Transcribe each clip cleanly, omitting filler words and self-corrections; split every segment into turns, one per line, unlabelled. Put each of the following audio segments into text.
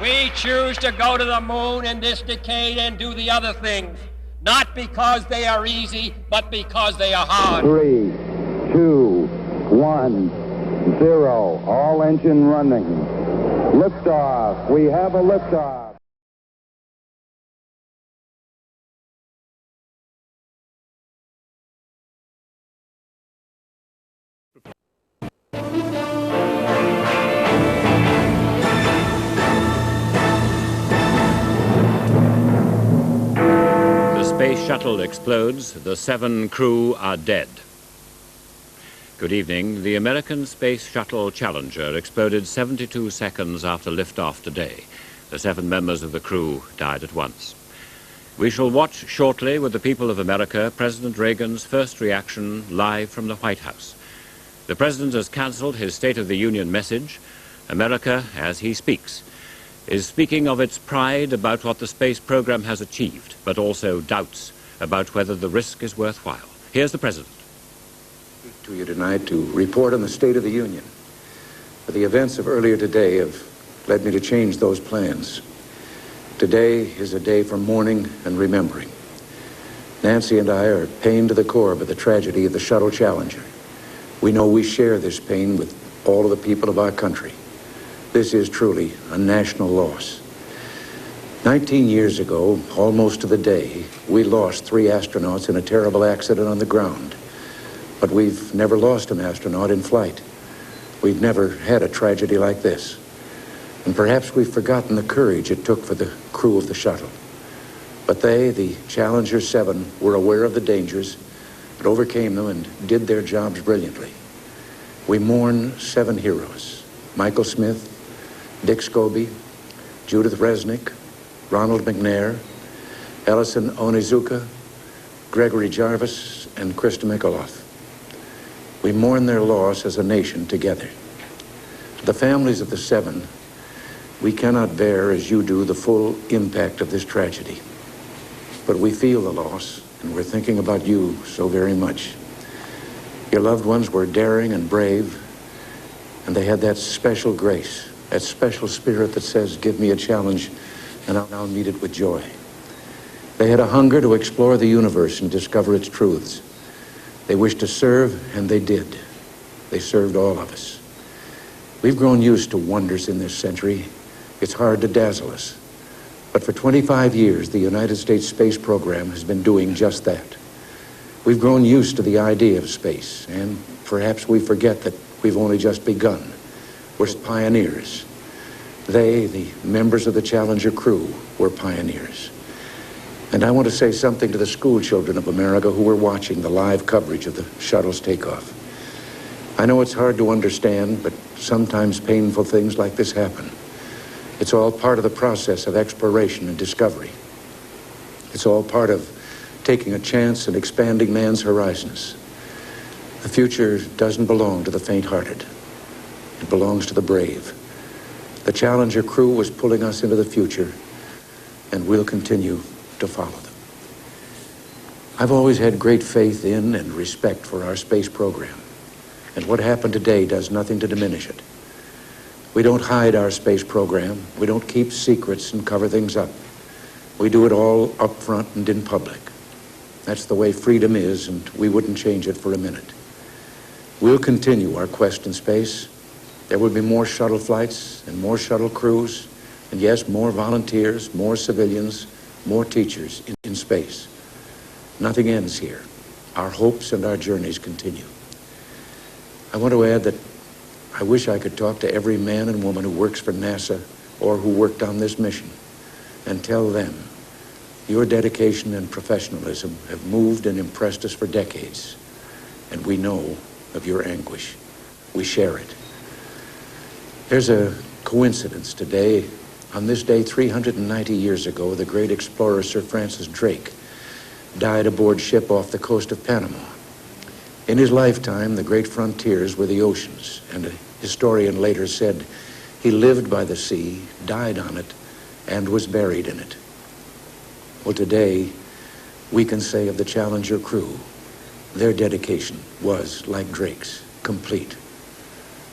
We choose to go to the moon in this decade and do the other things, not because they are easy, but because they are hard.
3, 2, 1, 0. All engine running. Liftoff. We have a liftoff.
Space shuttle explodes. The 7 crew are dead. Good evening. The American Space Shuttle Challenger exploded 72 seconds after liftoff today. The 7 members of the crew died at once. We shall watch shortly with the people of America President Reagan's first reaction live from the White House. The President has cancelled his State of the Union message. America, as he speaks, is speaking of its pride about what the space program has achieved, but also doubts about whether the risk is worthwhile. Here's the President.
To you tonight to report on the State of the Union. The events of earlier today have led me to change those plans. Today is a day for mourning and remembering. Nancy and I are pained to the core by the tragedy of the Shuttle Challenger. We know we share this pain with all of the people of our country. This is truly a national loss. 19 years ago, almost to the day, we lost 3 astronauts in a terrible accident on the ground. But we've never lost an astronaut in flight. We've never had a tragedy like this. And perhaps we've forgotten the courage it took for the crew of the shuttle. But they, the Challenger 7, were aware of the dangers, but overcame them and did their jobs brilliantly. We mourn 7 heroes: Michael Smith, Dick Scobie, Judith Resnick, Ronald McNair, Ellison Onizuka, Gregory Jarvis, and Krista Mikaloff. We mourn their loss as a nation together. The families of the 7, we cannot bear as you do the full impact of this tragedy. But we feel the loss, and we're thinking about you so very much. Your loved ones were daring and brave, and they had that special grace, that special spirit that says, give me a challenge and I'll meet it with joy. They had a hunger to explore the universe and discover its truths. They wished to serve, and they did. They served all of us. We've grown used to wonders in this century. It's hard to dazzle us. But for 25 years, the United States space program has been doing just that. We've grown used to the idea of space, and perhaps we forget that we've only just begun. We're pioneers. They, the members of the Challenger crew, were pioneers. And I want to say something to the school children of America who were watching the live coverage of the shuttle's takeoff. I know it's hard to understand, but sometimes painful things like this happen. It's all part of the process of exploration and discovery. It's all part of taking a chance and expanding man's horizons. The future doesn't belong to the faint-hearted. It belongs to the brave. The Challenger crew was pulling us into the future, and we'll continue to follow them. I've always had great faith in and respect for our space program, and what happened today does nothing to diminish it. We don't hide our space program. We don't keep secrets and cover things up. We do it all up front and in public. That's the way freedom is, and we wouldn't change it for a minute. We'll continue our quest in space. There will be more shuttle flights and more shuttle crews, and yes, more volunteers, more civilians, more teachers in space. Nothing ends here. Our hopes and our journeys continue. I want to add that I wish I could talk to every man and woman who works for NASA or who worked on this mission and tell them your dedication and professionalism have moved and impressed us for decades, and we know of your anguish. We share it. There's a coincidence today. On this day, 390 years ago, the great explorer Sir Francis Drake died aboard ship off the coast of Panama. In his lifetime, the great frontiers were the oceans, and a historian later said he lived by the sea, died on it, and was buried in it. Well, today, we can say of the Challenger crew, their dedication was, like Drake's, complete.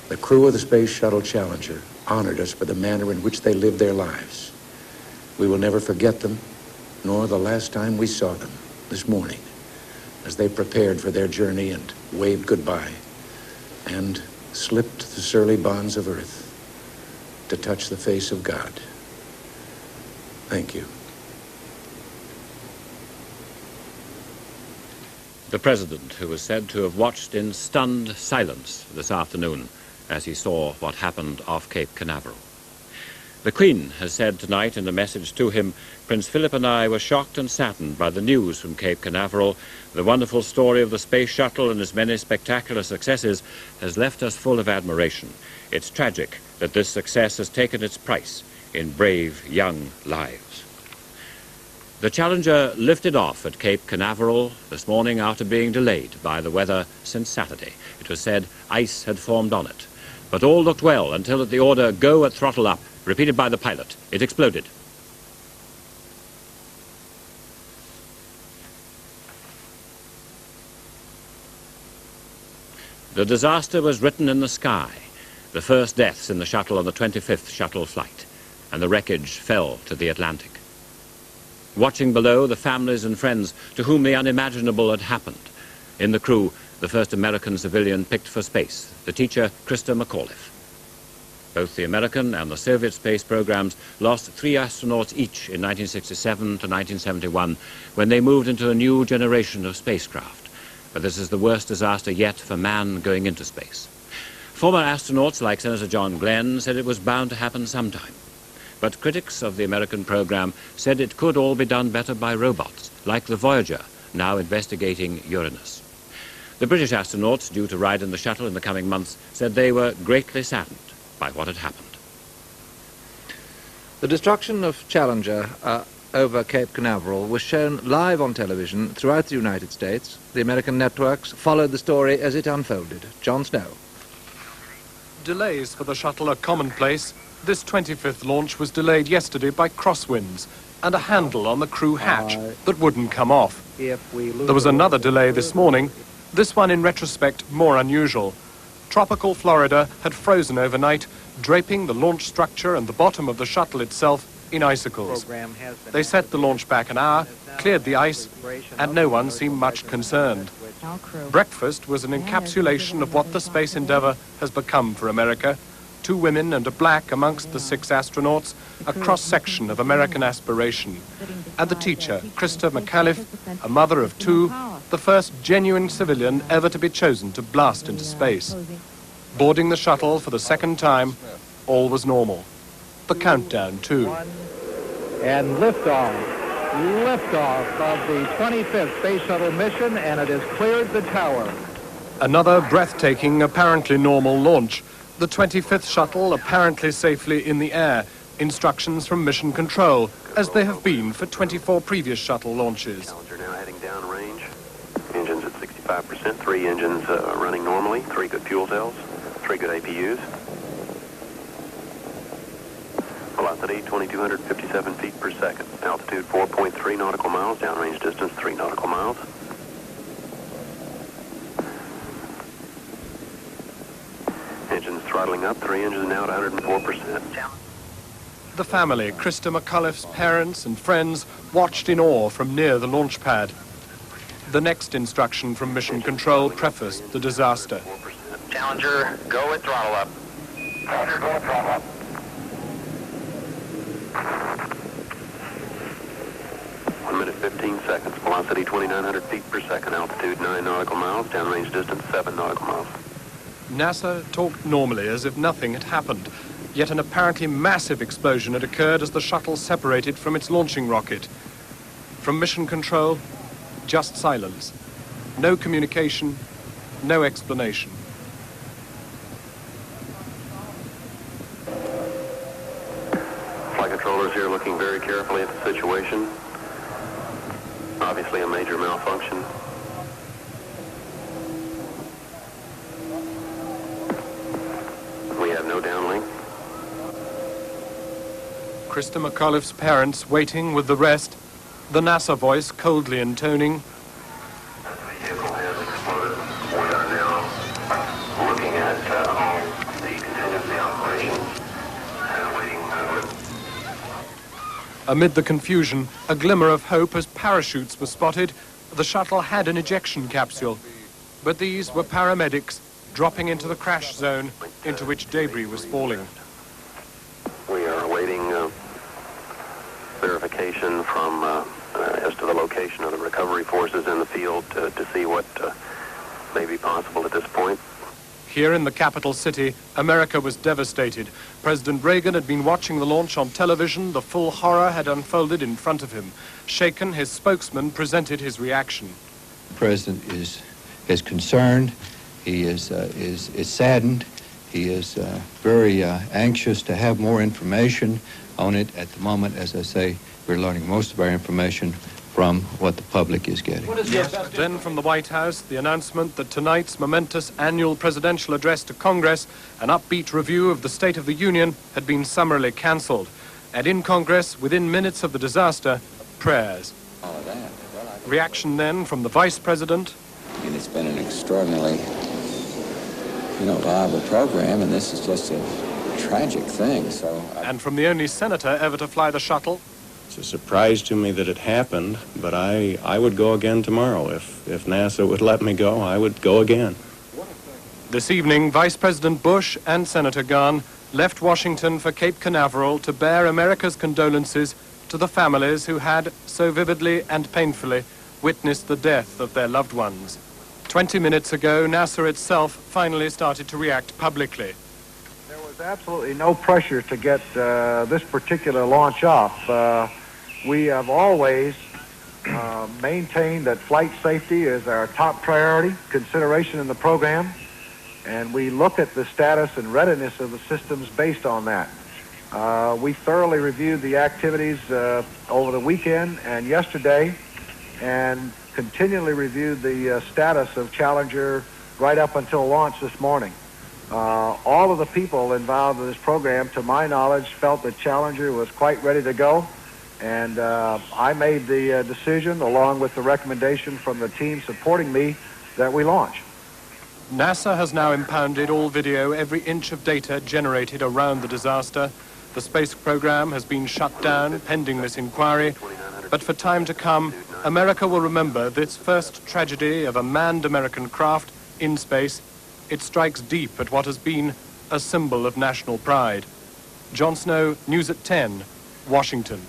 The crew of the Space Shuttle Challenger honored us for the manner in which they lived their lives. We will never forget them, nor the last time we saw them, this morning, as they prepared for their journey and waved goodbye and slipped the surly bonds of earth to touch the face of God. Thank you.
The President, who was said to have watched in stunned silence this afternoon as he saw what happened off Cape Canaveral. The Queen has said tonight in a message to him, Prince Philip and I were shocked and saddened by the news from Cape Canaveral. The wonderful story of the space shuttle and its many spectacular successes has left us full of admiration. It's tragic that this success has taken its price in brave young lives. The Challenger lifted off at Cape Canaveral this morning after being delayed by the weather since Saturday. It was said ice had formed on it. But all looked well until at the order, "Go at throttle up," repeated by the pilot, it exploded. The disaster was written in the sky. The first deaths in the shuttle on the 25th shuttle flight, and the wreckage fell to the Atlantic. Watching below, the families and friends to whom the unimaginable had happened. In the crew, the first American civilian picked for space, the teacher Krista McAuliffe. Both the American and the Soviet space programs lost 3 astronauts each in 1967 to 1971 when they moved into a new generation of spacecraft. But this is the worst disaster yet for man going into space. Former astronauts like Senator John Glenn said it was bound to happen sometime. But critics of the American program said it could all be done better by robots, like the Voyager, now investigating Uranus. The British astronauts, due to ride in the shuttle in the coming months, said they were greatly saddened by what had happened.
The destruction of Challenger over Cape Canaveral was shown live on television throughout the United States. The American networks followed the story as it unfolded. Jon Snow.
Delays for the shuttle are commonplace. This 25th launch was delayed yesterday by crosswinds and a handle on the crew hatch that wouldn't come off. There was another delay this morning, this one in retrospect more unusual. Tropical Florida had frozen overnight, draping the launch structure and the bottom of the shuttle itself in icicles. They set the launch back an hour, cleared the ice, and no one seemed much concerned. Breakfast was an encapsulation of what the Space Endeavour has become for America. 2 women and a black amongst the 6 astronauts, a cross-section of American aspiration. And the teacher, Krista McAuliffe, a mother of 2, the first genuine civilian ever to be chosen to blast into space. Boarding the shuttle for the second time, all was normal. The countdown, too.
And liftoff. Liftoff of the 25th Space Shuttle mission, and it has cleared the tower.
Another breathtaking, apparently normal launch. The 25th shuttle apparently safely in the air. Instructions from Mission Control, as they have been for 24 previous shuttle launches.
Challenger now heading downrange. Engines at 65%, 3 engines running normally, 3 good fuel cells, 3 good APUs. Velocity 2,257 feet per second. Altitude 4.3 nautical miles, downrange distance 3 nautical miles. Engines throttling up, 3 engines now at 104%.
The family, Krista McAuliffe's parents and friends, watched in awe from near the launch pad. The next instruction from Mission Control prefaced the disaster.
Challenger, go at throttle up.
Challenger, go at throttle up.
1 minute 15 seconds. Velocity 2,900 feet per second. Altitude 9 nautical miles. Downrange distance 7 nautical miles.
NASA talked normally as if nothing had happened, yet an apparently massive explosion had occurred as the shuttle separated from its launching rocket. From Mission Control, just silence. No communication, no explanation.
Flight controllers here looking very carefully at the situation. Obviously a major malfunction. We have no downlink.
Krista McAuliffe's parents waiting with the rest, the NASA voice coldly intoning.
The vehicle has exploded. We are now looking at all the contingency operations.
Amid the confusion, a glimmer of hope as parachutes were spotted. The shuttle had an ejection capsule, but these were paramedics dropping into the crash zone into which debris was falling.
We are awaiting verification from as to the location of the recovery forces in the field to see what may be possible at this point.
Here in the capital city, America was devastated. President Reagan had been watching the launch on television. The full horror had unfolded in front of him. Shaken, his spokesman presented his reaction.
The president is concerned. He is saddened. He is very anxious to have more information on it. At the moment, as I say, we're learning most of our information from what the public is getting.
Then from the White House, the announcement that tonight's momentous annual presidential address to Congress, an upbeat review of the State of the Union, had been summarily cancelled. And in Congress, within minutes of the disaster, prayers.
All of that.
Reaction then from the Vice President.
And it's been an extraordinarily, viable program, and this is just a tragic thing,
And from the only senator ever to fly the shuttle.
It's a surprise to me that it happened, but I would go again tomorrow. If NASA would let me go, I would go again.
This evening, Vice President Bush and Senator Gahn left Washington for Cape Canaveral to bear America's condolences to the families who had so vividly and painfully witnessed the death of their loved ones. 20 minutes ago, NASA itself finally started to react publicly.
There was absolutely no pressure to get this particular launch off. We have always maintained that flight safety is our top priority consideration in the program, and we look at the status and readiness of the systems based on that. We thoroughly reviewed the activities over the weekend and yesterday, and continually reviewed the status of Challenger right up until launch this morning. All of the people involved in this program, to my knowledge, felt that Challenger was quite ready to go, and I made the decision, along with the recommendation from the team supporting me, that we launch.
NASA has now impounded all video, every inch of data generated around the disaster. The space program has been shut down pending this inquiry, but for time to come, America will remember this first tragedy of a manned American craft in space. It strikes deep at what has been a symbol of national pride. Jon Snow, News at 10, Washington.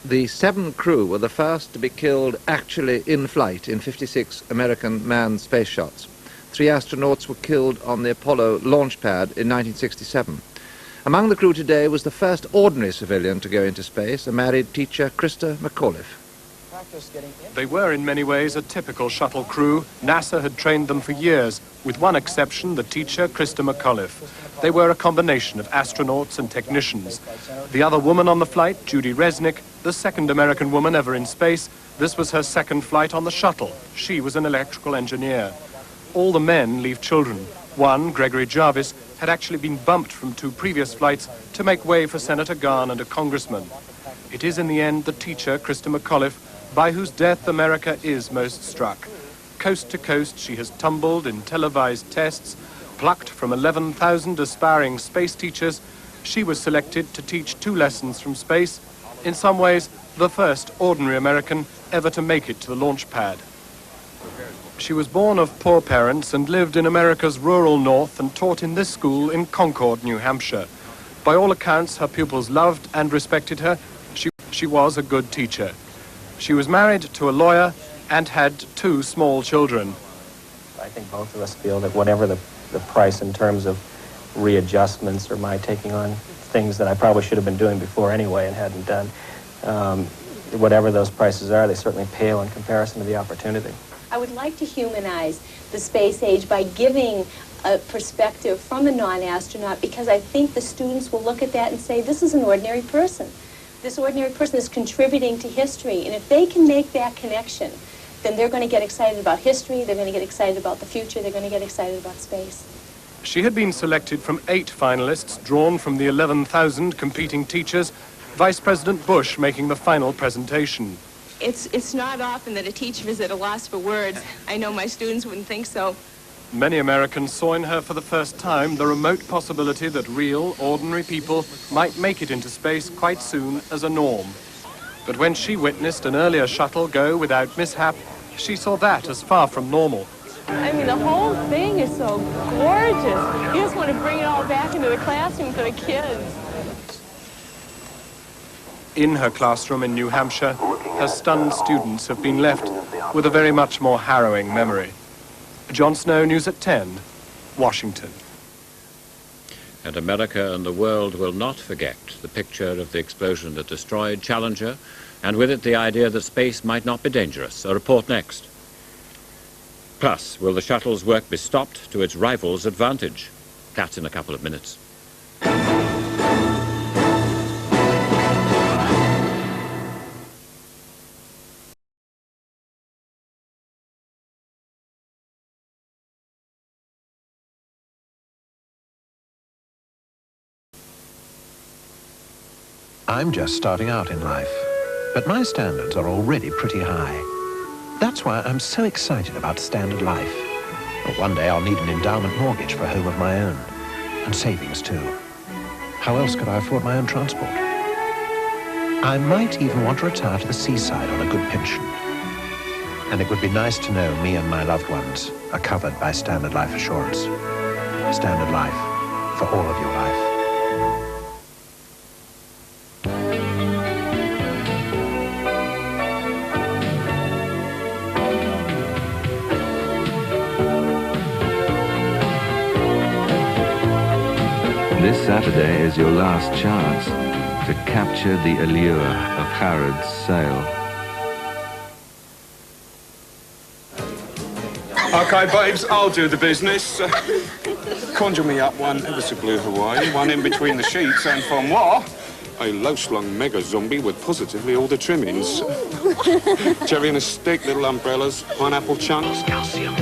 The 7 crew were the first to be killed actually in flight in 56 American manned space shots. 3 astronauts were killed on the Apollo launch pad in 1967. Among the crew today was the first ordinary civilian to go into space, a married teacher, Krista McAuliffe.
They were in many ways a typical shuttle crew. NASA had trained them for years, with one exception, the teacher, Krista McAuliffe. They were a combination of astronauts and technicians. The other woman on the flight, Judy Resnick, the second American woman ever in space. This was her second flight on the shuttle. She was an electrical engineer. All the men leave children. One, Gregory Jarvis, had actually been bumped from 2 previous flights to make way for Senator Gahn and a congressman. It is in the end the teacher, Krista McAuliffe, by whose death America is most struck. Coast to coast, she has tumbled in televised tests. Plucked from 11,000 aspiring space teachers, she was selected to teach 2 lessons from space, in some ways the first ordinary American ever to make it to the launch pad. She was born of poor parents and lived in America's rural north and taught in this school in Concord, New Hampshire. By all accounts, her pupils loved and respected her. She was a good teacher. She was married to a lawyer and had 2 small children.
I think both of us feel that whatever the price in terms of readjustments or my taking on things that I probably should have been doing before anyway and hadn't done, whatever those prices are, they certainly pale in comparison to the opportunity.
I would like to humanize the space age by giving a perspective from a non-astronaut, because I think the students will look at that and say, this is an ordinary person. This ordinary person is contributing to history, and if they can make that connection, then they're going to get excited about history, they're going to get excited about the future, they're going to get excited about space.
She had been selected from 8 finalists, drawn from the 11,000 competing teachers, Vice President Bush making the final presentation.
It's not often that a teacher is at a loss for words. I know my students wouldn't think so.
Many Americans saw in her for the first time the remote possibility that real, ordinary people might make it into space quite soon as a norm. But when she witnessed an earlier shuttle go without mishap, she saw that as far from normal.
I mean, the whole thing is so gorgeous. You just want to bring it all back into the classroom for the kids.
In her classroom in New Hampshire, her stunned students have been left with a very much more harrowing memory. Jon Snow, News at 10, Washington.
And America and the world will not forget the picture of the explosion that destroyed Challenger, and with it the idea that space might not be dangerous. A report next. Plus, will the shuttle's work be stopped to its rival's advantage? That's in a couple of minutes.
I'm just starting out in life, but my standards are already pretty high. That's why I'm so excited about Standard Life. Well, one day I'll need an endowment mortgage for a home of my own, and savings too. How else could I afford my own transport? I might even want to retire to the seaside on a good pension. And it would be nice to know me and my loved ones are covered by Standard Life Assurance. Standard Life, for all of your life.
This Saturday is your last chance to capture the allure of Harrod's sail.
Okay, babes, I'll do the business. Conjure me up one ever so blue Hawaii, one in between the sheets, and for moi, a low-slung mega zombie with positively all the trimmings. Cherry and a stick, little umbrellas, pineapple chunks, calcium.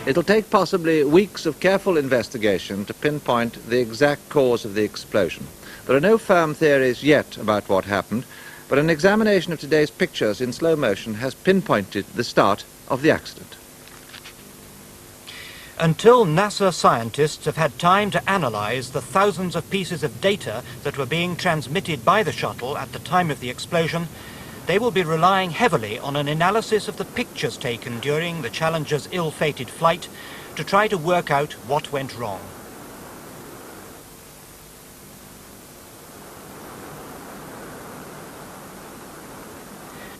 It'll take possibly weeks of careful investigation to pinpoint the exact cause of the explosion. There are no firm theories yet about what happened, but an examination of today's pictures in slow motion has pinpointed the start of the accident.
Until NASA scientists have had time to analyze the thousands of pieces of data that were being transmitted by the shuttle at the time of the explosion, they will be relying heavily on an analysis of the pictures taken during the Challenger's ill-fated flight to try to work out what went wrong.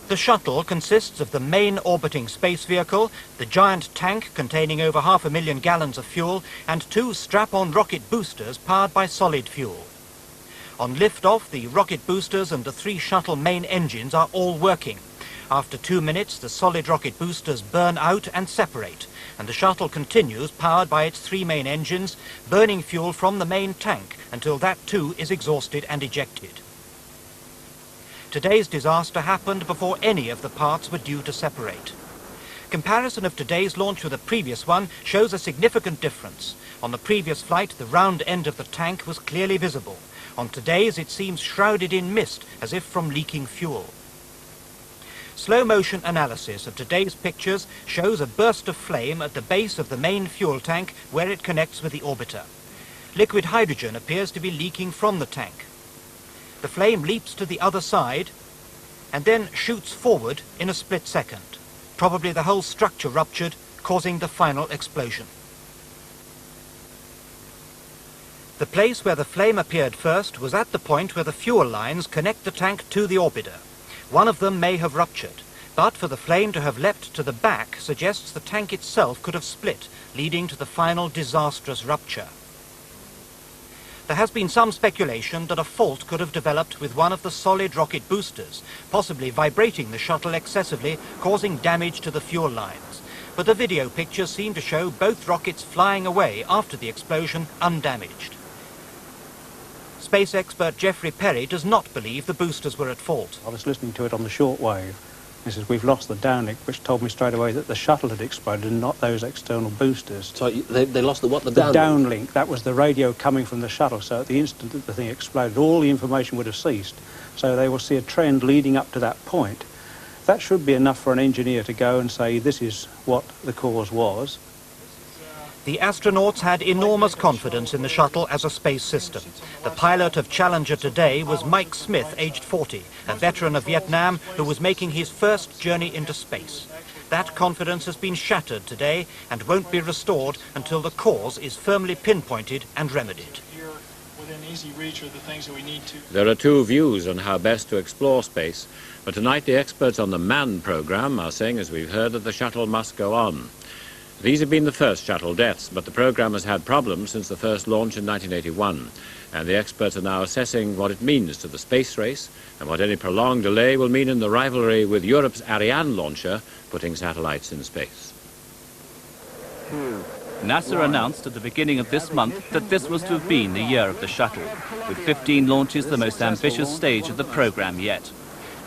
The shuttle consists of the main orbiting space vehicle, the giant tank containing over 500,000 gallons of fuel, and two strap-on rocket boosters powered by solid fuel. On liftoff, the rocket boosters and the three shuttle main engines are all working. After 2 minutes, the solid rocket boosters burn out and separate, and the shuttle continues powered by its three main engines, burning fuel from the main tank until that too is exhausted and ejected. Today's disaster happened before any of the parts were due to separate. Comparison of today's launch with the previous one shows a significant difference. On the previous flight, the round end of the tank was clearly visible. On today's, it seems shrouded in mist, as if from leaking fuel. Slow-motion analysis of today's pictures shows a burst of flame at the base of the main fuel tank where it connects with the orbiter. Liquid hydrogen appears to be leaking from the tank. The flame leaps to the other side and then shoots forward in a split second. Probably the whole structure ruptured, causing the final explosion. The place where the flame appeared first was at the point where the fuel lines connect the tank to the orbiter. One of them may have ruptured, but for the flame to have leapt to the back suggests the tank itself could have split, leading to the final disastrous rupture. There has been some speculation that a fault could have developed with one of the solid rocket boosters, possibly vibrating the shuttle excessively, causing damage to the fuel lines. But the video pictures seem to show both rockets flying away after the explosion undamaged. Space expert Jeffrey Perry does not believe the boosters were at fault.
I was listening to it on the shortwave, He says, we've lost the downlink, which told me straight away that the shuttle had exploded and not those external boosters.
So they lost the what? The
downlink? That was the radio coming from the shuttle, so at the instant that the thing exploded, all the information would have ceased. So they will see a trend leading up to that point. That should be enough for an engineer to go and say, this is what the cause was.
The astronauts had enormous confidence in the shuttle as a space system. The pilot of Challenger today was Mike Smith, aged 40, a veteran of Vietnam who was making his first journey into space. That confidence has been shattered today and won't be restored until the cause is firmly pinpointed and remedied.
Within easy reach are the things that we need to.
There are two views on how best to explore space, but tonight the experts on the manned program are saying, as we've heard, that the shuttle must go on. These have been the first shuttle deaths, but the program has had problems since the first launch in 1981, and the experts are now assessing what it means to the space race and what any prolonged delay will mean in the rivalry with Europe's Ariane launcher, putting satellites in space.
NASA announced at the beginning of this month that this was to have been the year of the shuttle, with 15 launches the most ambitious stage of the program yet.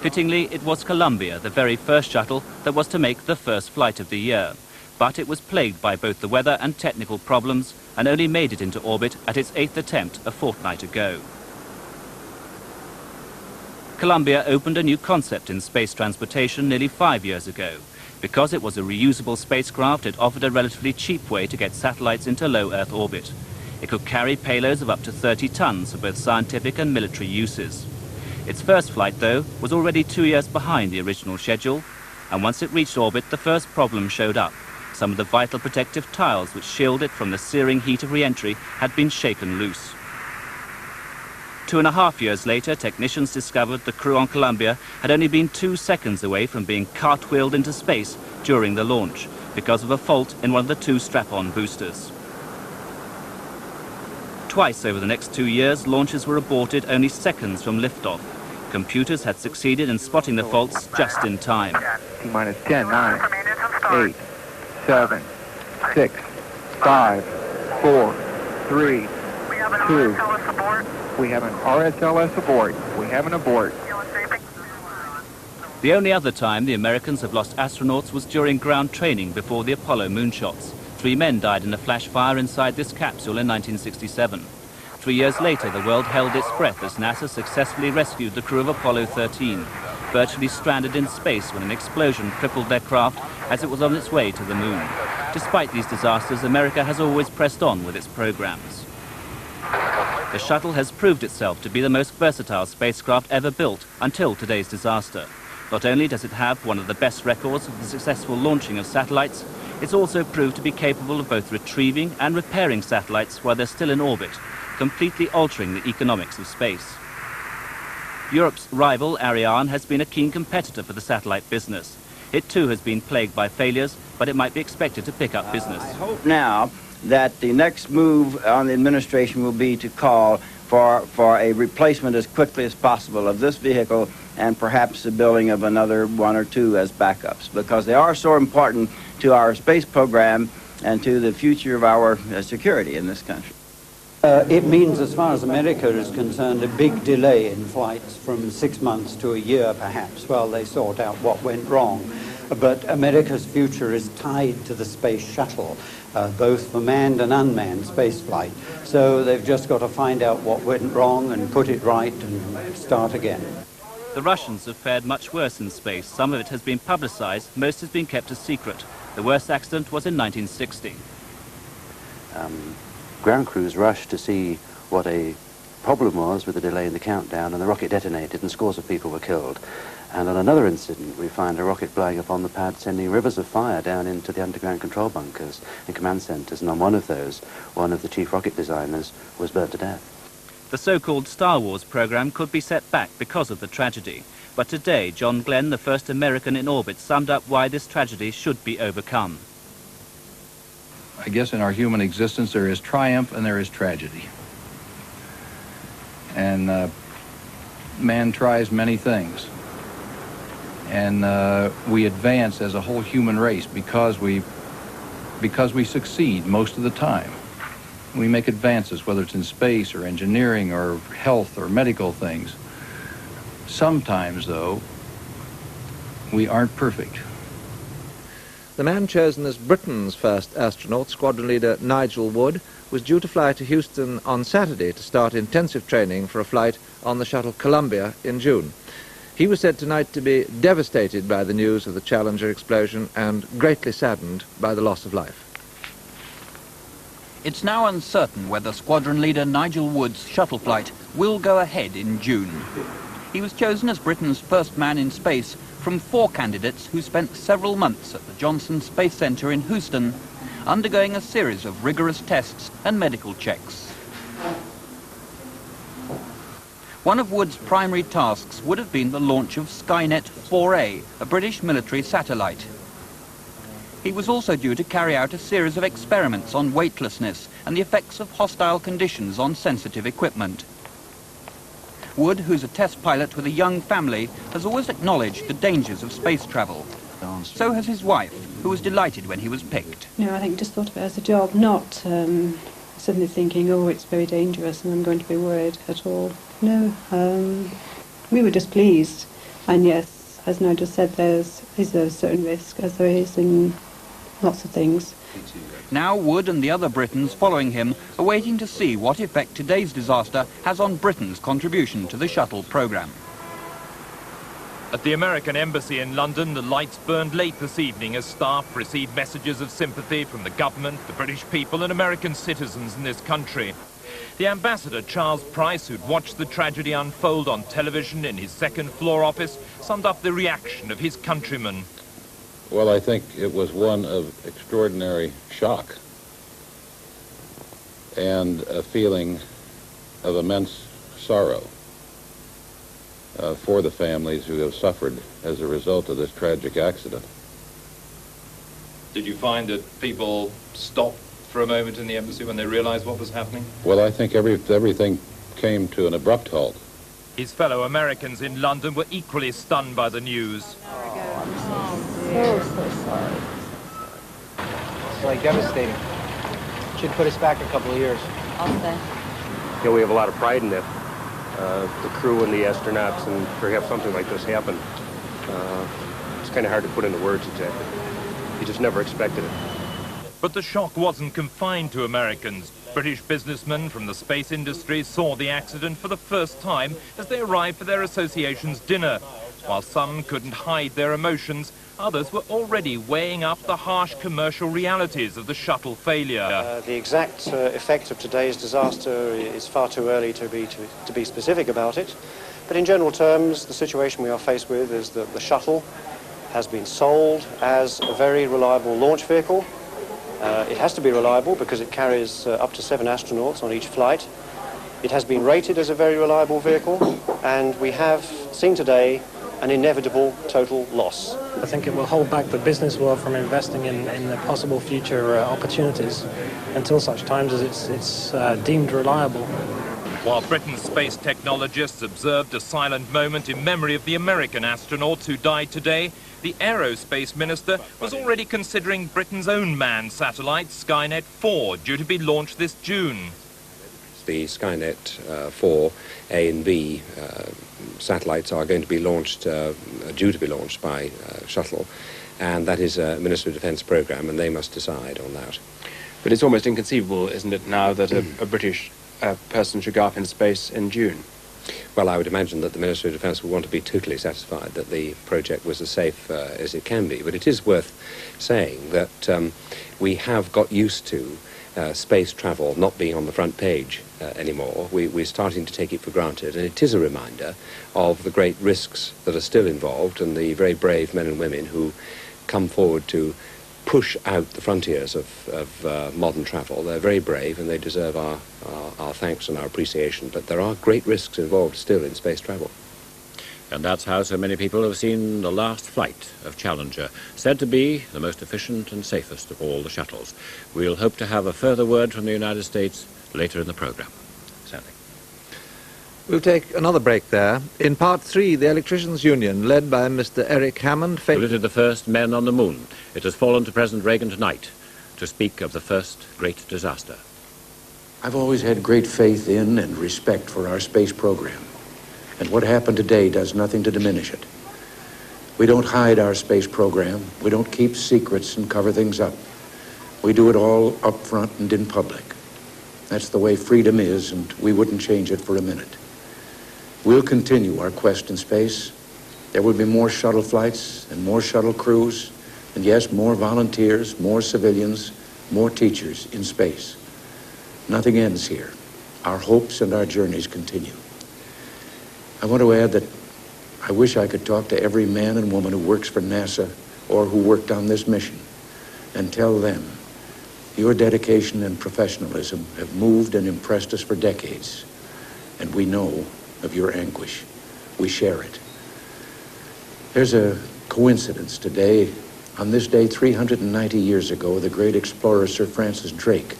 Fittingly, it was Columbia, the very first shuttle, that was to make the first flight of the year. But it was plagued by both the weather and technical problems and only made it into orbit at its 8th attempt a fortnight ago. Columbia opened a new concept in space transportation nearly 5 years ago. Because it was a reusable spacecraft, it offered a relatively cheap way to get satellites into low Earth orbit. It could carry payloads of up to 30 tons for both scientific and military uses. Its first flight, though, was already 2 years behind the original schedule, and once it reached orbit, the first problem showed up. Some of the vital protective tiles which shield it from the searing heat of re-entry had been shaken loose. 2.5 years later, technicians discovered the crew on Columbia had only been 2 seconds away from being cartwheeled into space during the launch because of a fault in one of the 2 strap-on boosters. Twice over the next 2 years, launches were aborted only seconds from liftoff. Computers had succeeded in spotting the faults just in time.
T-minus 10, 9, 8, 7, 6, 5, 4, 3, 2. We have an RSLS abort. We have an abort.
The only other time the Americans have lost astronauts was during ground training before the Apollo moonshots. 3 men died in a flash fire inside this capsule in 1967. 3 years later, the world held its breath as NASA successfully rescued the crew of Apollo 13, virtually stranded in space when an explosion crippled their craft as it was on its way to the moon. Despite these disasters, America has always pressed on with its programs. The shuttle has proved itself to be the most versatile spacecraft ever built until today's disaster. Not only does it have one of the best records of the successful launching of satellites, it's also proved to be capable of both retrieving and repairing satellites while they're still in orbit, completely altering the economics of space. Europe's rival, Ariane, has been a keen competitor for the satellite business. It too has been plagued by failures, but it might be expected to pick up business.
I hope now that the next move on the administration will be to call for a replacement as quickly as possible of this vehicle and perhaps the building of another 1 or 2 as backups, because they are so important to our space program and to the future of our security in this country.
It means, as far as America is concerned, a big delay in flights from 6 months to a year, perhaps, while they sort out what went wrong. But America's future is tied to the space shuttle, both for manned and unmanned space flight. So they've just got to find out what went wrong and put it right and start again.
The Russians have fared much worse in space. Some of it has been publicized, most has been kept a secret. The worst accident was in 1960.
Ground crews rushed to see what a problem was with the delay in the countdown, and the rocket detonated and scores of people were killed. And on another incident, we find a rocket blowing up on the pad, sending rivers of fire down into the underground control bunkers and command centers, and on one of those, one of the chief rocket designers was burnt to death.
The so-called Star Wars program could be set back because of the tragedy. But today, John Glenn, the first American in orbit, summed up why this tragedy should be overcome.
I guess in our human existence there is triumph and there is tragedy. And man tries many things. And we advance as a whole human race because we succeed most of the time. We make advances, whether it's in space or engineering or health or medical things. Sometimes, though,
We aren't perfect.
The man chosen as Britain's first astronaut, squadron leader Nigel Wood, was due to fly to Houston on Saturday to start intensive training for a flight on the shuttle Columbia in June. He was said tonight to be devastated by the news of the Challenger explosion and greatly saddened by the loss of life.
It's now uncertain whether squadron leader Nigel Wood's shuttle flight will go ahead in June. He was chosen as Britain's first man in space from 4 candidates who spent several months at the Johnson Space Center in Houston, undergoing a series of rigorous tests and medical checks. One of Wood's primary tasks would have been the launch of Skynet 4A, a British military satellite. He was also due to carry out a series of experiments on weightlessness and the effects of hostile conditions on sensitive equipment. Wood, who's a test pilot with a young family, has always acknowledged the dangers of space travel. So has his wife, who was delighted when he was picked.
No, I think just thought of it as a job, not suddenly thinking, oh, it's very dangerous and I'm going to be worried at all. No, we were just pleased. And yes, as Nigel said, there is a certain risk, as there is in lots of things.
Now Wood and the other Britons following him are waiting to see what effect today's disaster has on Britain's contribution to the shuttle programme.
At the American Embassy in London, the lights burned late this evening as staff received messages of sympathy from the government, the British people and American citizens in this country. The ambassador, Charles Price, who'd watched the tragedy unfold on television in his second-floor office, summed up the reaction of his countrymen.
Well, I think it was one of extraordinary shock and a feeling of immense sorrow for the families who have suffered as a result of this tragic accident.
Did you find that people stopped for a moment in the embassy when they realized what was happening?
Well, I think everything came to an abrupt halt.
His fellow Americans in London were equally stunned by the news.
So sorry. It's like devastating. Should put us back a couple of years.
I'll say.
You know, we have a lot of pride in it. The crew and the astronauts, and to have something like this happen, it's kind of hard to put into words exactly. You just never expected it.
But the shock wasn't confined to Americans. British businessmen from the space industry saw the accident for the first time as they arrived for their association's dinner. While some couldn't hide their emotions, others were already weighing up the harsh commercial realities of the shuttle failure.
The exact effect of today's disaster is far too early to be specific about it. But in general terms, the situation we are faced with is that the shuttle has been sold as a very reliable launch vehicle. It has to be reliable because it carries up to 7 astronauts on each flight. It has been rated as a very reliable vehicle, and we have seen today an inevitable total loss.
I think it will hold back the business world from investing in the possible future opportunities until such times as it's deemed reliable.
While Britain's space technologists observed a silent moment in memory of the American astronauts who died today, the aerospace minister was already considering Britain's own manned satellite, Skynet 4, due to be launched this June.
The Skynet 4 A and B satellites are going to be launched, due to be launched by Shuttle, and that is a Ministry of Defence programme, and they must decide on that.
But it's almost inconceivable, isn't it, now that a British person should go up in space in June?
Well, I would imagine that the Ministry of Defence would want to be totally satisfied that the project was as safe as it can be. But it is worth saying that we have got used to space travel not being on the front page anymore. We're starting to take it for granted, and it is a reminder of the great risks that are still involved and the very brave men and women who come forward to push out the frontiers of modern travel. They're very brave and they deserve our thanks and our appreciation, but there are great risks involved still in space travel.
And that's how so many people have seen the last flight of Challenger, said to be the most efficient and safest of all the shuttles. We'll hope to have a further word from the United States later in the programme. Sandy.
We'll take another break there. In part 3, the Electricians' Union, led by Mr. Eric Hammond,
saluted the first men on the moon. It has fallen to President Reagan tonight to speak of the first great disaster.
I've always had great faith in and respect for our space program. And what happened today does nothing to diminish it. We don't hide our space program. We don't keep secrets and cover things up. We do it all up front and in public. That's the way freedom is, and we wouldn't change it for a minute. We'll continue our quest in space. There will be more shuttle flights and more shuttle crews, and yes, more volunteers, more civilians, more teachers in space. Nothing ends here. Our hopes and our journeys continue. I want to add that I wish I could talk to every man and woman who works for NASA or who worked on this mission and tell them your dedication and professionalism have moved and impressed us for decades, and we know of your anguish. We share it. There's a coincidence today. On this day, 390 years ago, the great explorer Sir Francis Drake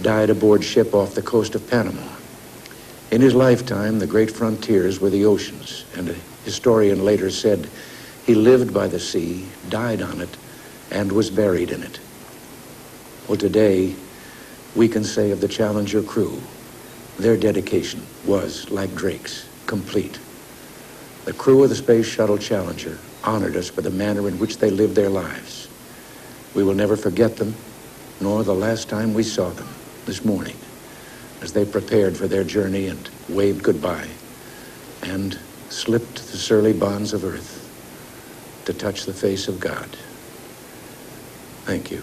died aboard ship off the coast of Panama. In his lifetime, the great frontiers were the oceans, and a historian later said he lived by the sea, died on it, and was buried in it. Well, today, we can say of the Challenger crew, their dedication was, like Drake's, complete. The crew of the Space Shuttle Challenger honored us for the manner in which they lived their lives. We will never forget them, nor the last time we saw them this morning, as they prepared for their journey and waved goodbye and slipped the surly bonds of earth to touch the face of God. Thank you.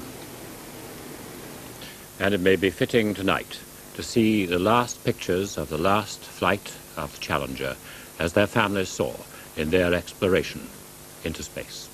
And it may be fitting tonight to see the last pictures of the last flight of Challenger as their families saw in their exploration into space.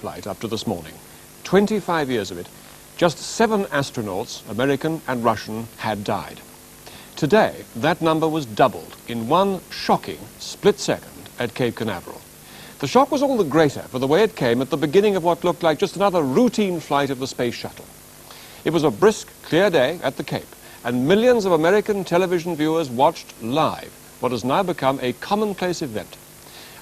Flight up to this morning. 25 years of it, just 7 astronauts, American and Russian, had died. Today, that number was doubled in one shocking split second at Cape Canaveral. The shock was all the greater for the way it came at the beginning of what looked like just another routine flight of the Space Shuttle. It was a brisk, clear day at the Cape, and millions of American television viewers watched live what has now become a commonplace event.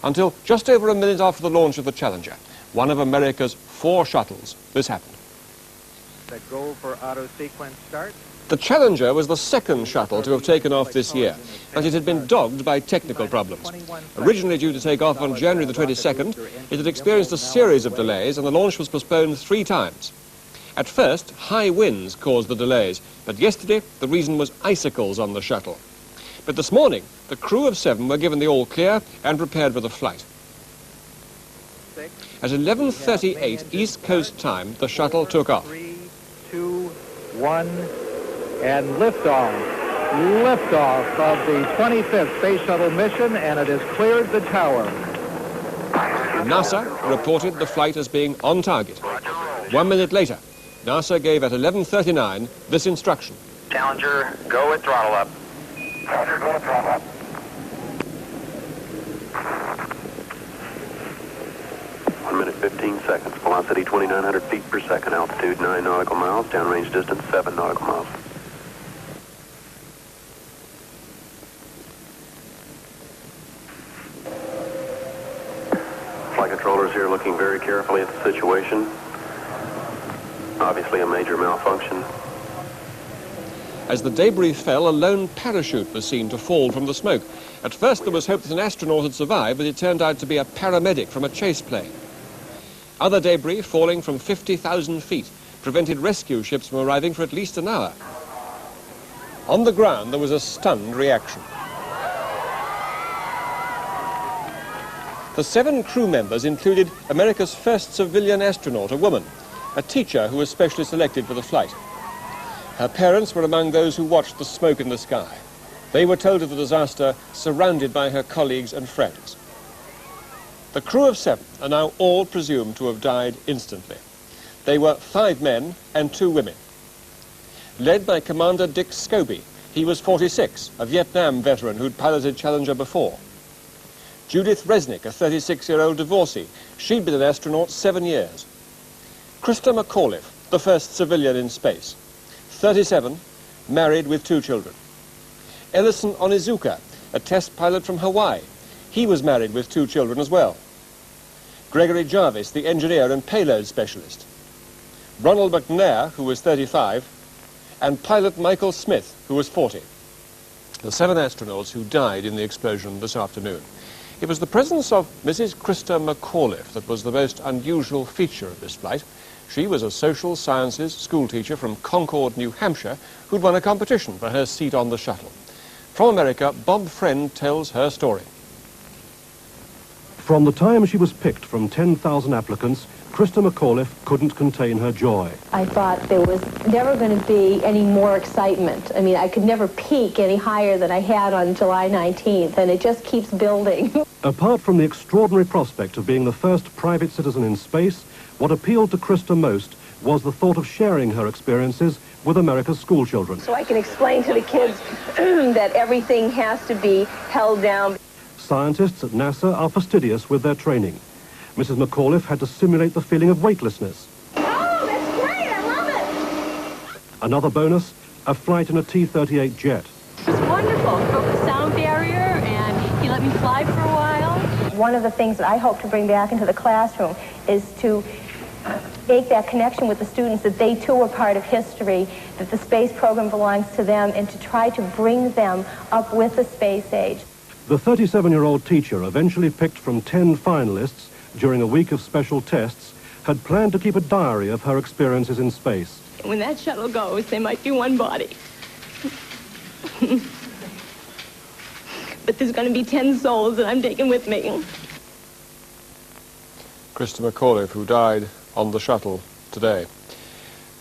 Until just over a minute after the launch of the Challenger, one of America's 4 shuttles, this happened.
Set go for auto sequence start.
The Challenger was the second shuttle to have taken off this year, but it had been dogged by technical problems. Originally due to take off on January the 22nd, it had experienced a series of delays and the launch was postponed 3 times. At first, high winds caused the delays, but yesterday the reason was icicles on the shuttle. But this morning, the crew of 7 were given the all clear and prepared for the flight. At 11:38 East Coast time, the shuttle took off.
3, 2, 1, and liftoff. Liftoff of the 25th Space Shuttle mission, and it has cleared the tower.
NASA reported the flight as being on target. 1 minute later, NASA gave at 11:39 this instruction.
Challenger, go at throttle up. Challenger, go at throttle up.
1 minute 15 seconds. Velocity 2,900 feet per second. Altitude 9 nautical miles. Downrange distance 7 nautical miles. Flight controllers here looking very carefully at the situation. Obviously a major malfunction.
As the debris fell, a lone parachute was seen to fall from the smoke. At first there was hope that an astronaut had survived, but it turned out to be a paramedic from a chase plane. Other debris falling from 50,000 feet prevented rescue ships from arriving for at least an hour. On the ground there was a stunned reaction. The 7 crew members included America's first civilian astronaut, a woman, a teacher who was specially selected for the flight. Her parents were among those who watched the smoke in the sky. They were told of the disaster, surrounded by her colleagues and friends. The crew of 7 are now all presumed to have died instantly. They were 5 men and 2 women. Led by Commander Dick Scobie, he was 46, a Vietnam veteran who'd piloted Challenger before. Judith Resnick, a 36-year-old divorcee, she'd been an astronaut 7 years. Krista McAuliffe, the first civilian in space, 37, married with 2 children. Ellison Onizuka, a test pilot from Hawaii, he was married with 2 children as well. Gregory Jarvis, the engineer and payload specialist. Ronald McNair, who was 35, and pilot Michael Smith, who was 40. The 7 astronauts who died in the explosion this afternoon. It was the presence of Mrs. Krista McAuliffe that was the most unusual feature of this flight. She was a social sciences schoolteacher from Concord, New Hampshire, who'd won a competition for her seat on the shuttle. From America, Bob Friend tells her story.
From the time she was picked from 10,000 applicants, Krista McAuliffe couldn't contain her joy.
I thought there was never going to be any more excitement. I mean, I could never peak any higher than I had on July 19th, and it just keeps building.
Apart from the extraordinary prospect of being the first private citizen in space, what appealed to Krista most was the thought of sharing her experiences with America's schoolchildren.
So I can explain to the kids that everything has to be held down.
Scientists at NASA are fastidious with their training. Mrs. McAuliffe had to simulate the feeling of weightlessness.
Oh, that's great! I love it!
Another bonus, a flight in a T-38 jet.
It was wonderful. Broke the sound barrier, and he let me fly for a while. One of the things that I hope to bring back into the classroom is to make that connection with the students that they too are part of history, that the space program belongs to them, and to try to bring them up with the space age.
The 37-year-old teacher, eventually picked from 10 finalists during a week of special tests, had planned to keep a diary of her experiences in space.
When that shuttle goes, there might be one body. But there's going to be 10 souls that I'm taking with me.
Krista McAuliffe, who died on the shuttle today.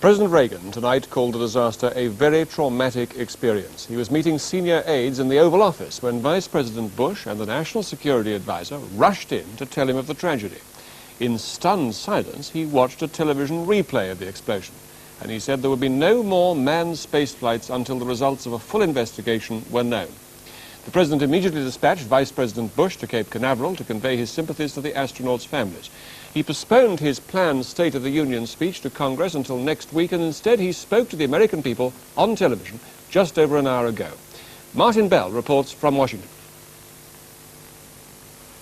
President Reagan tonight called the disaster a very traumatic experience. He was meeting senior aides in the Oval Office when Vice President Bush and the National Security Advisor rushed in to tell him of the tragedy. In stunned silence, he watched a television replay of the explosion, and he said there would be no more manned space flights until the results of a full investigation were known. The President immediately dispatched Vice President Bush to Cape Canaveral to convey his sympathies to the astronauts' families. He postponed his planned State of the Union speech to Congress until next week, and instead he spoke to the American people on television just over an hour ago. Martin Bell reports from Washington.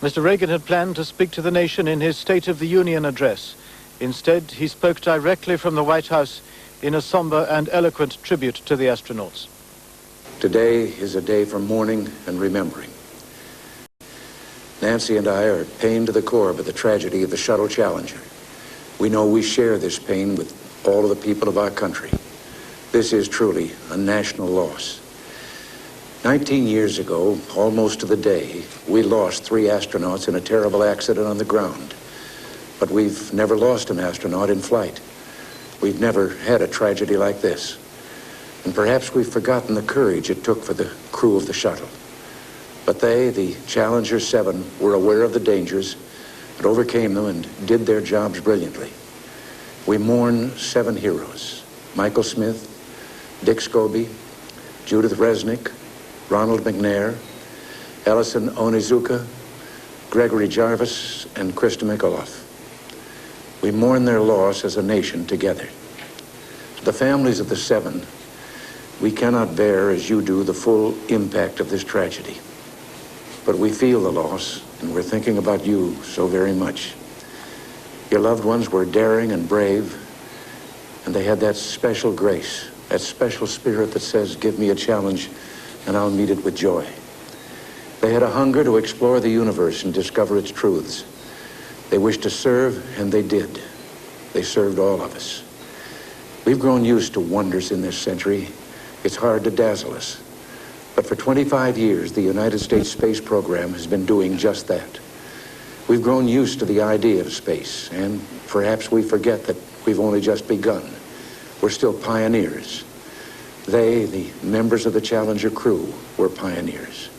Mr. Reagan had planned to speak to the nation in his State of the Union address. Instead, he spoke directly from the White House in a somber and eloquent tribute to the astronauts.
Today is a day for mourning and remembering. Nancy and I are pained to the core by the tragedy of the Shuttle Challenger. We know we share this pain with all of the people of our country. This is truly a national loss. 19 years ago, almost to the day, we lost 3 astronauts in a terrible accident on the ground. But we've never lost an astronaut in flight. We've never had a tragedy like this. And perhaps we've forgotten the courage it took for the crew of the shuttle. But they, the Challenger 7, were aware of the dangers, but overcame them and did their jobs brilliantly. We mourn 7 heroes: Michael Smith, Dick Scobie, Judith Resnick, Ronald McNair, Ellison Onizuka, Gregory Jarvis, and Krista McAuliffe. We mourn their loss as a nation together. To the families of the 7, we cannot bear, as you do, the full impact of this tragedy. But we feel the loss, and we're thinking about you so very much. Your loved ones were daring and brave, and they had that special grace, that special spirit that says, give me a challenge, and I'll meet it with joy. They had a hunger to explore the universe and discover its truths. They wished to serve, and they did. They served all of us. We've grown used to wonders in this century. It's hard to dazzle us. But for 25 years, the United States space program has been doing just that. We've grown used to the idea of space, and perhaps we forget that we've only just begun. We're still pioneers. They, the members of the Challenger crew, were pioneers.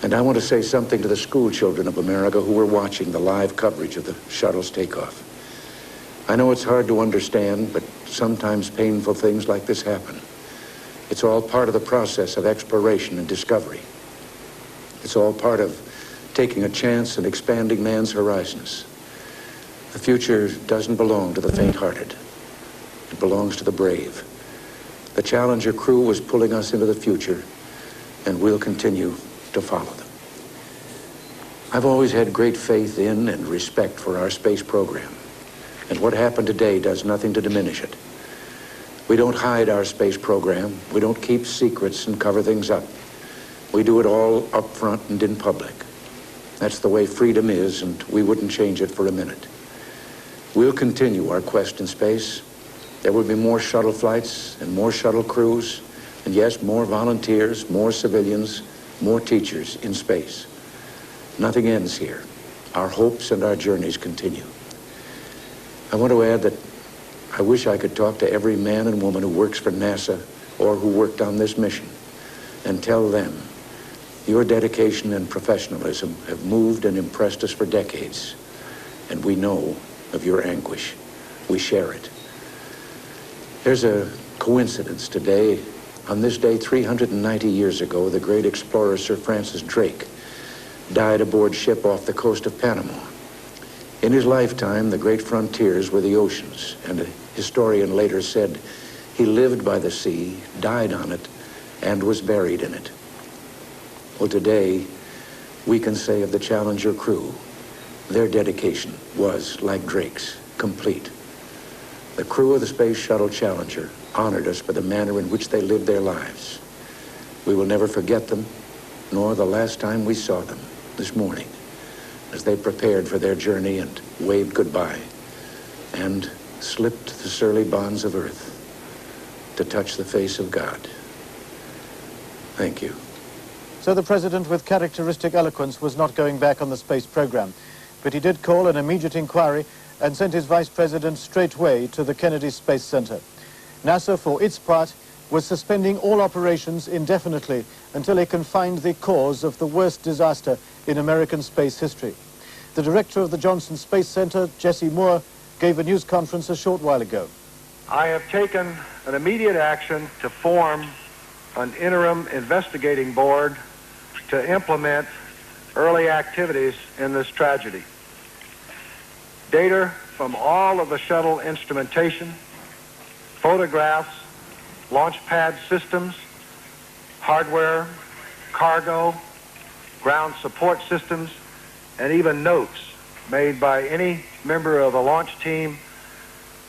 And I want to say something to the school children of America who were watching the live coverage of the shuttle's takeoff. I know it's hard to understand, but sometimes painful things like this happen. It's all part of the process of exploration and discovery. It's all part of taking a chance and expanding man's horizons. The future doesn't belong to the faint-hearted. It belongs to the brave. The Challenger crew was pulling us into the future, and we'll continue to follow them. I've always had great faith in and respect for our space program, and what happened today does nothing to diminish it. We don't hide our space program. We don't keep secrets and cover things up. We do it all up front and in public. That's the way freedom is, and we wouldn't change it for a minute. We'll continue our quest in space. There will be more shuttle flights and more shuttle crews, and yes, more volunteers, more civilians, more teachers in space. Nothing ends here. Our hopes and our journeys continue. I want to add that I wish I could talk to every man and woman who works for NASA or who worked on this mission and tell them your dedication and professionalism have moved and impressed us for decades, and we know of your anguish. We share it. There's a coincidence today. On this day, 390 years ago, the great explorer Sir Francis Drake died aboard ship off the coast of Panama. In his lifetime, the great frontiers were the oceans, and a historian later said he lived by the sea, died on it, and was buried in it. Well, today, we can say of the Challenger crew, their dedication was, like Drake's, complete. The crew of the Space Shuttle Challenger honored us for the manner in which they lived their lives. We will never forget them, nor the last time we saw them, this morning, as they prepared for their journey and waved goodbye and slipped the surly bonds of earth to touch the face of God. Thank you.
So the president, with characteristic eloquence, was not going back on the space program, but he did call an immediate inquiry and sent his vice president straightway to the Kennedy Space Center. NASA, for its part, was suspending all operations indefinitely until it can find the cause of the worst disaster in American space history. The director of the Johnson Space Center, Jesse Moore, gave a news conference a short while ago.
I have taken an immediate action to form an interim investigating board to implement early activities in this tragedy. Data from all of the shuttle instrumentation, photographs, launch pad systems, hardware, cargo, ground support systems, and even notes made by any member of the launch team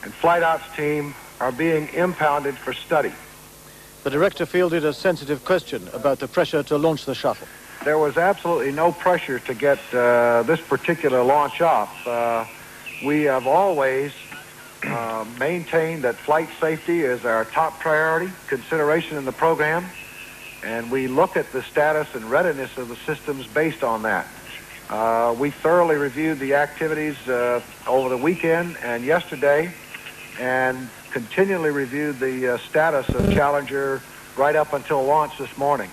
and flight ops team are being impounded for study.
The director fielded a sensitive question about the pressure to launch the shuttle.
There was absolutely no pressure to get this particular launch off. We have always maintained that flight safety is our top priority consideration in the program, and we look at the status and readiness of the systems based on that. We thoroughly reviewed the activities over the weekend and yesterday, and continually reviewed the status of Challenger right up until launch this morning.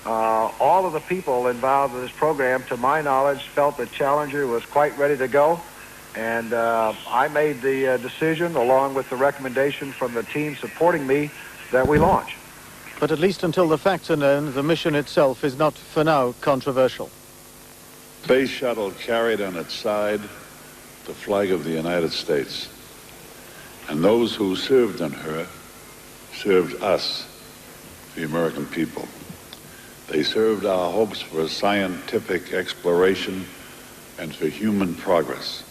All of the people involved in this program, to my knowledge, felt that Challenger was quite ready to go, and I made the decision, along with the recommendation from the team supporting me, that we launch.
But at least until the facts are known, the mission itself is not, for now, controversial.
Space Shuttle carried on its side the flag of the United States, and those who served on her served us, the American people. They served our hopes for scientific exploration and for human progress.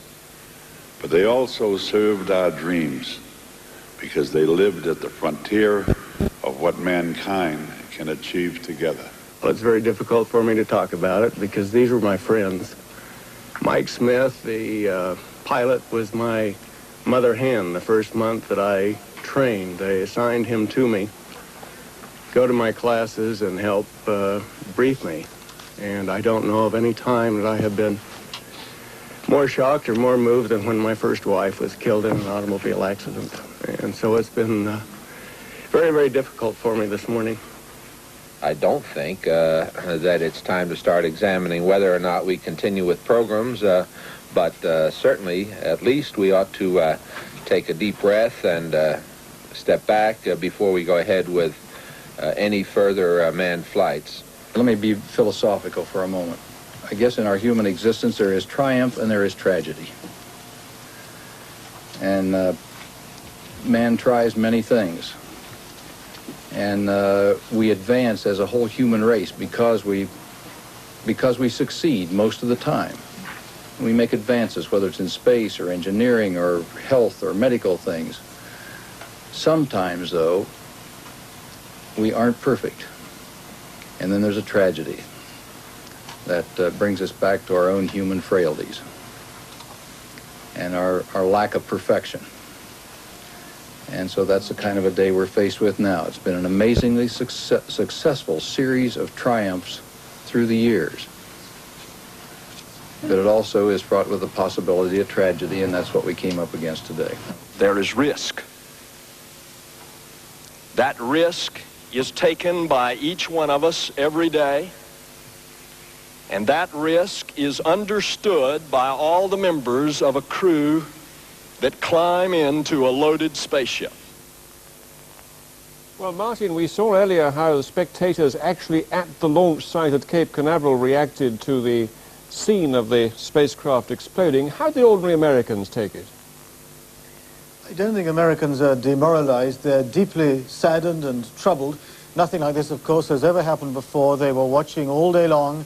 But they also served our dreams, because they lived at the frontier of what mankind can achieve together.
Well, it's very difficult for me to talk about it because these were my friends. Mike Smith, the pilot, was my mother hen the first month that I trained. They assigned him to me, go to my classes and help brief me. And I don't know of any time that I have been more shocked or more moved than when my first wife was killed in an automobile accident. And so it's been very, very difficult for me this morning.
I don't think that it's time to start examining whether or not we continue with programs, but certainly, at least, we ought to take a deep breath and step back before we go ahead with any further manned flights.
Let me be philosophical for a moment. I guess in our human existence there is triumph and there is tragedy. And man tries many things. And we advance as a whole human race because we succeed most of the time. We make advances, whether it's in space or engineering or health or medical things. Sometimes, though, we aren't perfect. And then there's a tragedy that brings us back to our own human frailties and our lack of perfection. And so that's the kind of a day we're faced with now. It's been an amazingly successful series of triumphs through the years. But it also is fraught with the possibility of tragedy, and that's what we came up against today.
There is risk. That risk is taken by each one of us every day, and that risk is understood by all the members of a crew that climb into a loaded spaceship.
Well, Martin, we saw earlier how the spectators actually at the launch site at Cape Canaveral reacted to the scene of the spacecraft exploding. How do the ordinary Americans take it?
I don't think Americans are demoralized. They're deeply saddened and troubled. Nothing like this, of course, has ever happened before. They were watching all day long,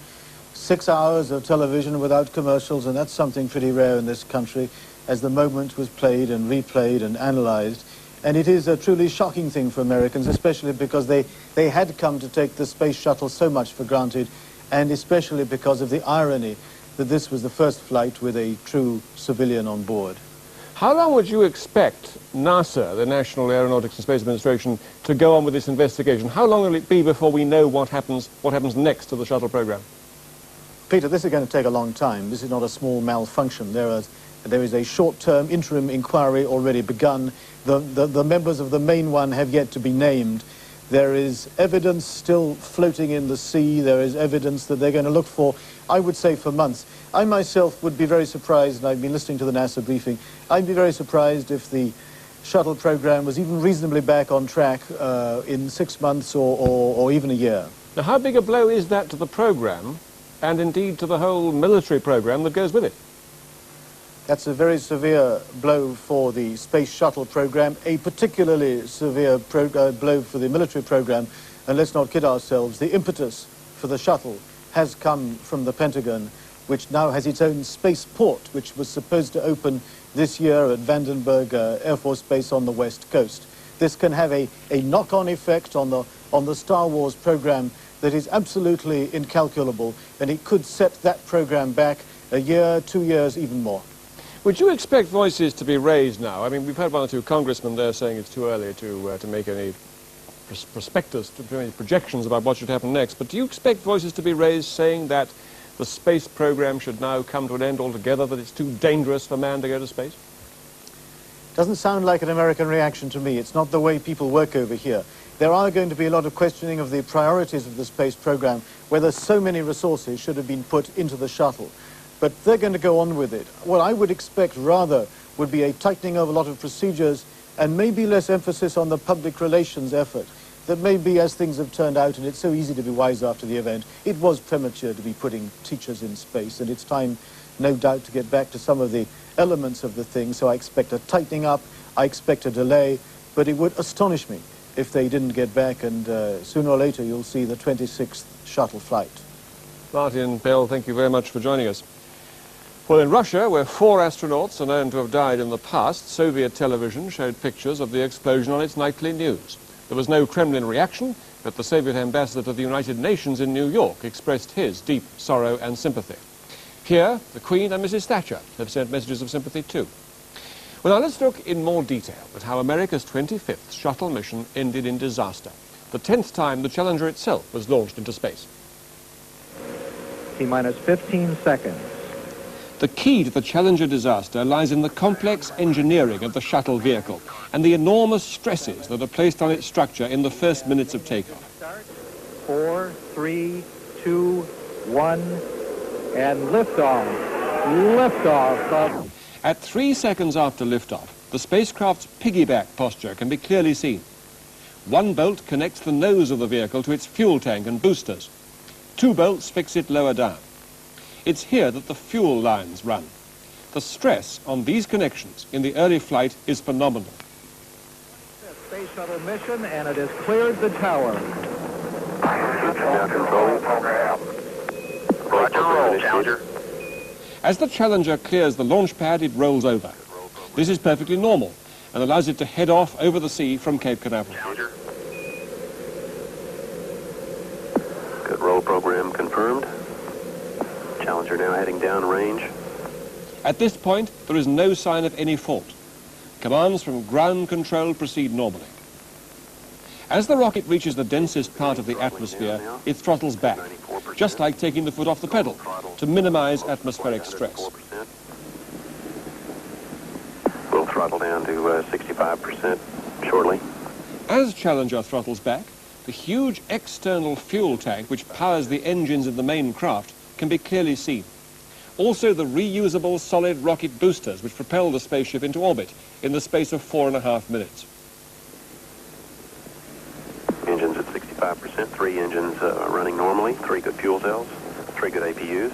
6 hours of television without commercials, and that's something pretty rare in this country, as the moment was played and replayed and analyzed. And it is a truly shocking thing for Americans, especially because they had come to take the space shuttle so much for granted, and especially because of the irony that this was the first flight with a true civilian on board.
How long would you expect NASA, the National Aeronautics and Space Administration, to go on with this investigation? How long will it be before we know what happens next to the shuttle program?
Peter, this is going to take a long time. This is not a small malfunction. There is a short-term interim inquiry already begun. The members of the main one have yet to be named. There is evidence still floating in the sea. There is evidence that they're going to look for, I would say, for months. I myself would be very surprised, and I've been listening to the NASA briefing, I'd be very surprised if the shuttle program was even reasonably back on track in 6 months or even a year.
Now, how big a blow is that to the program, and indeed to the whole military program that goes with it?
That's a very severe blow for the space shuttle program, a particularly severe blow for the military program. And let's not kid ourselves, the impetus for the shuttle has come from the Pentagon, which now has its own spaceport, which was supposed to open this year at Vandenberg Air Force Base on the West Coast. This can have a knock-on effect on the Star Wars program that is absolutely incalculable, and it could set that program back a year, 2 years, even more.
Would you expect voices to be raised now? I mean, we've had one or two congressmen there saying it's too early to make any prospectus, to make any projections about what should happen next, but do you expect voices to be raised saying that the space program should now come to an end altogether, that it's too dangerous for man to go to space?
Doesn't sound like an American reaction to me. It's not the way people work over here. There are going to be a lot of questioning of the priorities of the space program, whether so many resources should have been put into the shuttle. But they're going to go on with it. What I would expect rather would be a tightening of a lot of procedures and maybe less emphasis on the public relations effort. That maybe as things have turned out, and it's so easy to be wise after the event, it was premature to be putting teachers in space, and it's time, no doubt, to get back to some of the elements of the thing. So I expect a tightening up, I expect a delay, but it would astonish me if they didn't get back, and sooner or later you'll see the 26th shuttle flight.
Martin Bell, thank you very much for joining us. Well, in Russia, where 4 astronauts are known to have died in the past, Soviet television showed pictures of the explosion on its nightly news. There was no Kremlin reaction, but the Soviet ambassador to the United Nations in New York expressed his deep sorrow and sympathy. Here, the Queen and Mrs. Thatcher have sent messages of sympathy too. Well, now let's look in more detail at how America's 25th shuttle mission ended in disaster, the 10th time the Challenger itself was launched into space.
T-minus 15 seconds.
The key to the Challenger disaster lies in the complex engineering of the shuttle vehicle and the enormous stresses that are placed on its structure in the first minutes of takeoff.
4, 3, 2, 1, and liftoff. Liftoff.
At 3 seconds after liftoff, the spacecraft's piggyback posture can be clearly seen. One bolt connects the nose of the vehicle to its fuel tank and boosters. 2 bolts fix it lower down. It's here that the fuel lines run. The stress on these connections in the early flight is phenomenal.
Space shuttle mission, and it has cleared the tower.
Roger, roll, Challenger.
As the Challenger clears the launch pad, it rolls over. This is perfectly normal and allows it to head off over the sea from Cape Canaveral.
Challenger.
Good roll program confirmed. Challenger now heading down range.
At this point, there is no sign of any fault. Commands from ground control proceed normally. As the rocket reaches the densest part of the atmosphere, it throttles back, just like taking the foot off the pedal, to minimize atmospheric stress.
We'll throttle down to 65% shortly.
As Challenger throttles back, the huge external fuel tank which powers the engines in the main craft can be clearly seen. Also the reusable solid rocket boosters which propel the spaceship into orbit in the space of 4.5 minutes.
Engines at 65%, 3 engines running normally, 3 good fuel cells, 3 good APUs.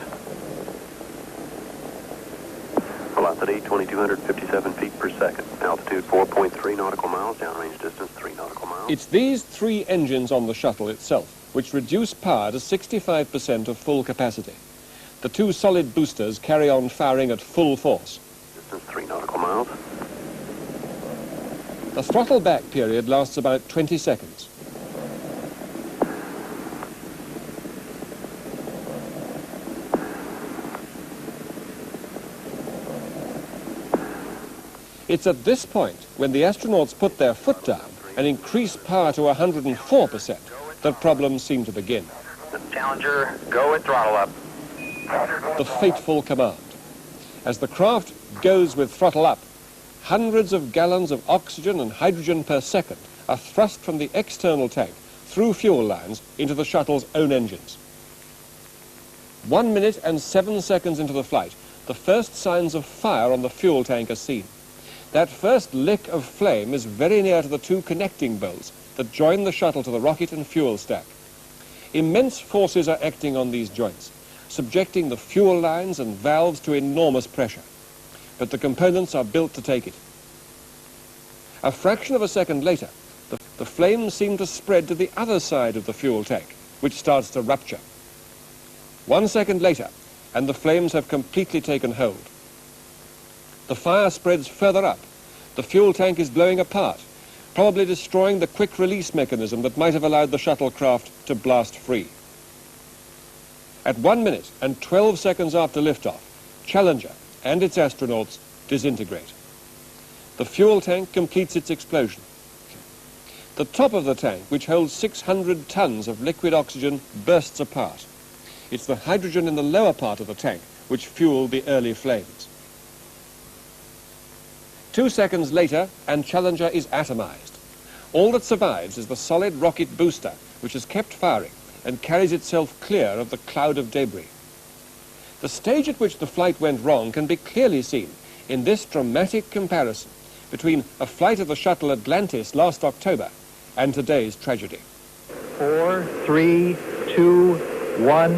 Velocity 2,257 feet per second. Altitude 4.3 nautical miles, downrange distance 3 nautical miles.
It's these 3 engines on the shuttle itself which reduce power to 65% of full capacity. The 2 solid boosters carry on firing at full force.
Distance 3 nautical miles.
The throttle back period lasts about 20 seconds. It's at this point, when the astronauts put their foot down and increase power to 104%, that problems seem to begin.
Challenger, go with throttle up.
The fateful command. As the craft goes with throttle up, hundreds of gallons of oxygen and hydrogen per second are thrust from the external tank through fuel lines into the shuttle's own engines. 1 minute and 7 seconds into the flight, the first signs of fire on the fuel tank are seen. That first lick of flame is very near to the 2 connecting bolts that join the shuttle to the rocket and fuel stack. Immense forces are acting on these joints, subjecting the fuel lines and valves to enormous pressure. But the components are built to take it. A fraction of a second later, the flames seem to spread to the other side of the fuel tank, which starts to rupture. 1 second later, and the flames have completely taken hold. The fire spreads further up. The fuel tank is blowing apart, probably destroying the quick release mechanism that might have allowed the shuttlecraft to blast free. At 1 minute and 12 seconds after liftoff, Challenger and its astronauts disintegrate. The fuel tank completes its explosion. The top of the tank, which holds 600 tons of liquid oxygen, bursts apart. It's the hydrogen in the lower part of the tank which fueled the early flames. 2 seconds later, and Challenger is atomized. All that survives is the solid rocket booster, which has kept firing and carries itself clear of the cloud of debris. The stage at which the flight went wrong can be clearly seen in this dramatic comparison between a flight of the shuttle Atlantis last October and today's tragedy.
4, 3, 2, 1,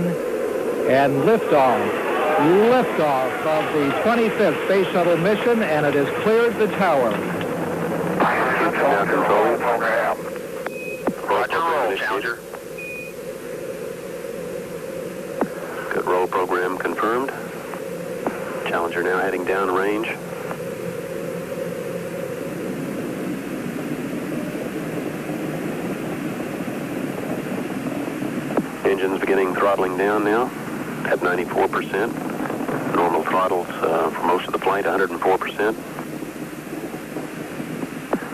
and liftoff. Liftoff of the 25th Space Shuttle mission, and it has cleared the tower.
Roll program. Roger, roll, Challenger.
Good roll program confirmed. Challenger now heading down range. Engines beginning throttling down now at 94%. Normal throttles for most of the flight, 104%.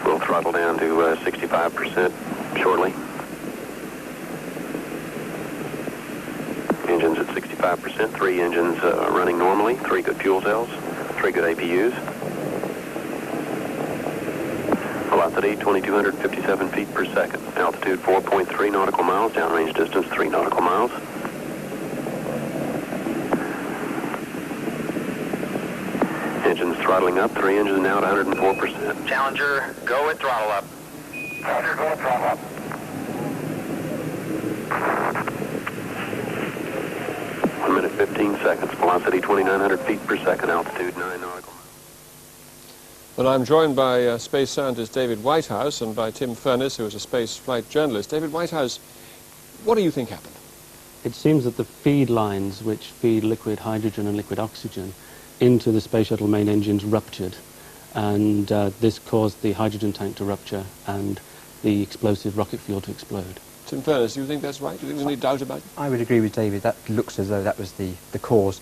We'll throttle down to 65% shortly. Engines at 65%, 3 engines running normally, 3 good fuel cells, 3 good APUs. Velocity 2,257 feet per second. Altitude 4.3 nautical miles, downrange distance 3 nautical miles. Engines throttling up, 3 engines now at 104%.
Challenger, go at throttle up. Challenger, go at throttle up.
1 minute 15 seconds. Velocity 2,900 feet per second. Altitude 9 nautical miles.
Well, I'm joined by space scientist David Whitehouse and by Tim Furness, who is a space flight journalist. David Whitehouse, what do you think happened?
It seems that the feed lines which feed liquid hydrogen and liquid oxygen into the Space Shuttle main engines ruptured, and this caused the hydrogen tank to rupture and the explosive rocket fuel to explode.
Tim Furness, do you think that's right? Do you think there's any doubt about it?
I would agree with David. That looks as though that was the cause.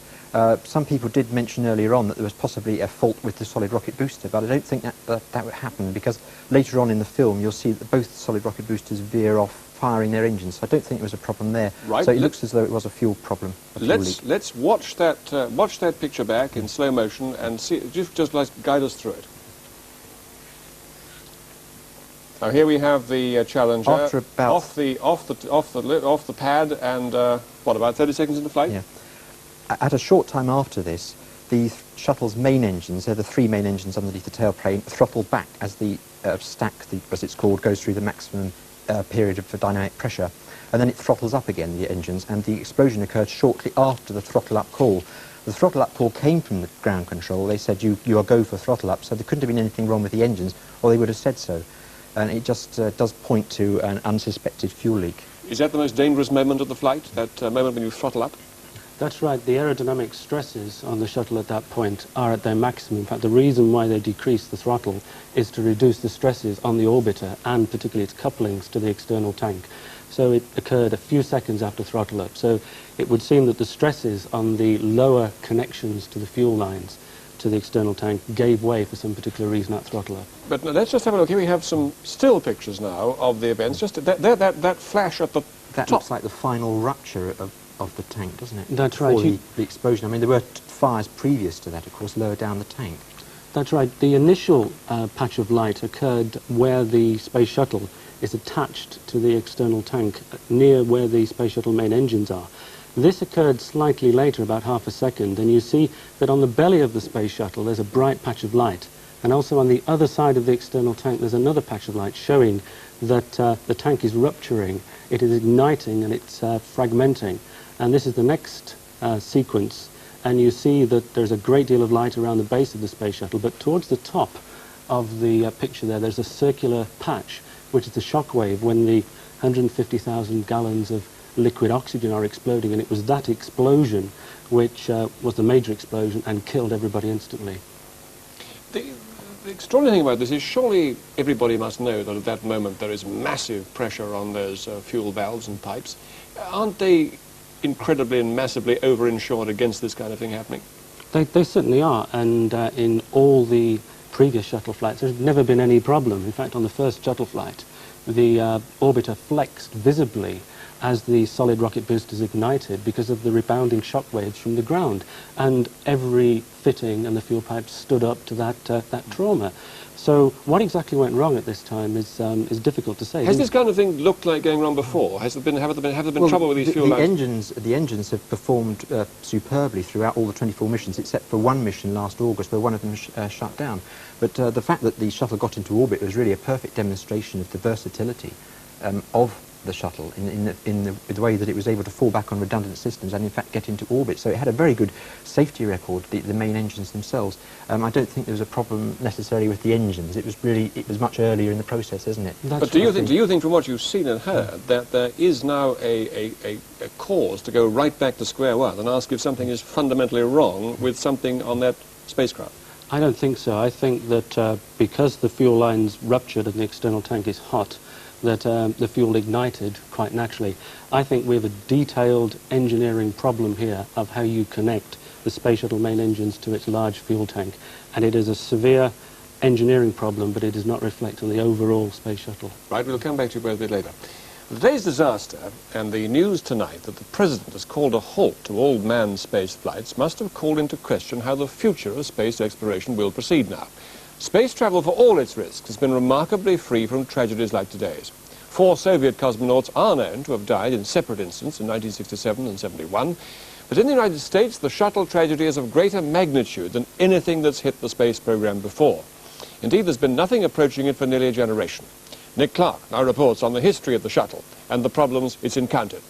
Some people did mention earlier on that there was possibly a fault with the solid rocket booster, but I don't think that would happen, because later on in the film you'll see that both solid rocket boosters veer off firing their engines. So I don't think it was a problem there.
Right.
So it looks as though it was a fuel problem.
Let's watch that picture back in slow motion and see. Just like guide us through it. Now here we have the Challenger
After about
off the pad, and what, about 30 seconds into flight?
Yeah. At a short time after this, the shuttle's main engines, they're the 3 main engines underneath the tailplane, throttle back as the stack, as it's called, goes through the maximum period of dynamic pressure, and then it throttles up again, the engines, and the explosion occurred shortly after the throttle up call. The throttle up call came from the ground control. They said you are go for throttle up, so there couldn't have been anything wrong with the engines, or they would have said so. And it just does point to an unsuspected fuel leak.
Is that the most dangerous moment of the flight, that moment when you throttle up?
That's right. The aerodynamic stresses on the shuttle at that point are at their maximum. In fact, the reason why they decrease the throttle is to reduce the stresses on the orbiter and particularly its couplings to the external tank. So it occurred a few seconds after throttle up. So it would seem that the stresses on the lower connections to the fuel lines to the external tank gave way for some particular reason at throttle up.
But let's just have a look. Here we have some still pictures now of the events. Just that flash at the
That
top.
looks like the final rupture of the tank, doesn't it?
That's right.
Before the explosion. I mean, there were fires previous to that, of course, lower down the tank.
That's right. The initial patch of light occurred where the Space Shuttle is attached to the external tank, near where the Space Shuttle main engines are. This occurred slightly later, about half a second, and you see that on the belly of the Space Shuttle there's a bright patch of light, and also on the other side of the external tank there's another patch of light showing that the tank is rupturing, it is igniting, and it's fragmenting. And this is the next sequence, and you see that there's a great deal of light around the base of the Space Shuttle, but towards the top of the picture there's a circular patch, which is the shock wave when the 150,000 gallons of liquid oxygen are exploding, and it was that explosion which was the major explosion and killed everybody instantly.
The extraordinary thing about this is surely everybody must know that at that moment there is massive pressure on those fuel valves and pipes. Aren't they incredibly and massively over-insured against this kind of thing happening?
They certainly are, and in all the previous shuttle flights there's never been any problem. In fact, on the first shuttle flight the orbiter flexed visibly as the solid rocket boosters ignited because of the rebounding shock waves from the ground, and every fitting and the fuel pipes stood up to that trauma. So what exactly went wrong at this time is difficult to say.
Has this kind of thing looked like going wrong before? Have there been trouble with these fuel lines?
The engines have performed superbly throughout all the 24 missions, except for one mission last August where one of them shut down. But the fact that the shuttle got into orbit was really a perfect demonstration of the versatility of the shuttle in the way that it was able to fall back on redundant systems and in fact get into orbit. So it had a very good safety record, the main engines themselves. I don't think there was a problem necessarily with the engines. It was much earlier in the process, isn't it?
But do you think from what you've seen and heard that there is now a cause to go right back to square one and ask if something is fundamentally wrong with something on that spacecraft?
I don't think so. I think that because the fuel lines ruptured and the external tank is hot, that the fuel ignited quite naturally. I think we have a detailed engineering problem here of how you connect the Space Shuttle main engines to its large fuel tank, and it is a severe engineering problem, but it does not reflect on the overall Space Shuttle.
Right, we'll come back to you both a bit later. Today's disaster and the news tonight that the President has called a halt to all manned space flights must have called into question how the future of space exploration will proceed now. Space travel, for all its risks, has been remarkably free from tragedies like today's. 4 Soviet cosmonauts are known to have died in separate incidents in 1967 and 71, but in the United States the shuttle tragedy is of greater magnitude than anything that's hit the space program before. Indeed, there's been nothing approaching it for nearly a generation. Nick Clark now reports on the history of the shuttle and the problems it's encountered.